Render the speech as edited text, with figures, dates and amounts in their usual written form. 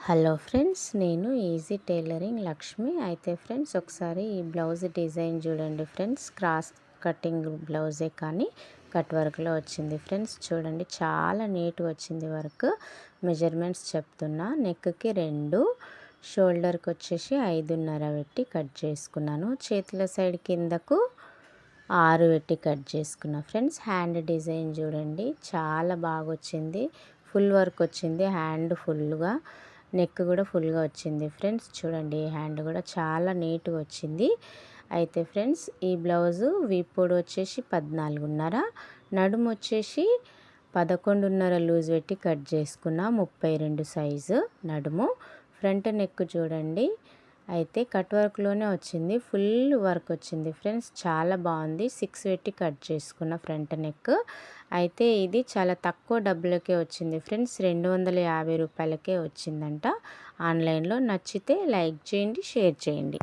Hello friends, నేను easy tailoring Lakshmi. అయితే friends, ఒకసారి ఈ బ్లౌజ్ డిజైన్ చూడండి ఫ్రెండ్స్. క్రాస్ కటింగ్ బ్లౌజే కానీ కట్ వర్క్లో వచ్చింది ఫ్రెండ్స్. చూడండి, చాలా నీట్గా వచ్చింది వర్క్. మెజర్మెంట్స్ చెప్తున్నా. నెక్కి 2, షోల్డర్కి వచ్చేసి 5.5 పెట్టి కట్ చేసుకున్నాను. చేతుల సైడ్ కిందకు 6 పెట్టి కట్ చేసుకున్నా ఫ్రెండ్స్. హ్యాండ్ డిజైన్ చూడండి, చాలా బాగా వచ్చింది. ఫుల్ వర్క్ వచ్చింది, హ్యాండ్ ఫుల్గా, నెక్ కూడా ఫుల్గా వచ్చింది ఫ్రెండ్స్. చూడండి, హ్యాండ్ కూడా చాలా నీట్గా వచ్చింది. అయితే ఫ్రెండ్స్, ఈ బ్లౌజు వీపోడు వచ్చేసి 14.5, నడుము వచ్చేసి 11.5 లూజ్ పెట్టి కట్ చేసుకున్నా. 32 సైజు నడుము. ఫ్రంట్ నెక్ చూడండి, అయితే కట్ వర్క్లోనే వచ్చింది, ఫుల్ వర్క్ వచ్చింది ఫ్రెండ్స్. చాలా బాగుంది. 6 పెట్టి కట్ చేసుకున్న ఫ్రంట్ నెక్. అయితే ఇది చాలా తక్కువ డబ్బులకే వచ్చింది ఫ్రెండ్స్. 250 రూపాయలకే వచ్చిందంట ఆన్లైన్లో. నచ్చితే లైక్ చేయండి, షేర్ చేయండి.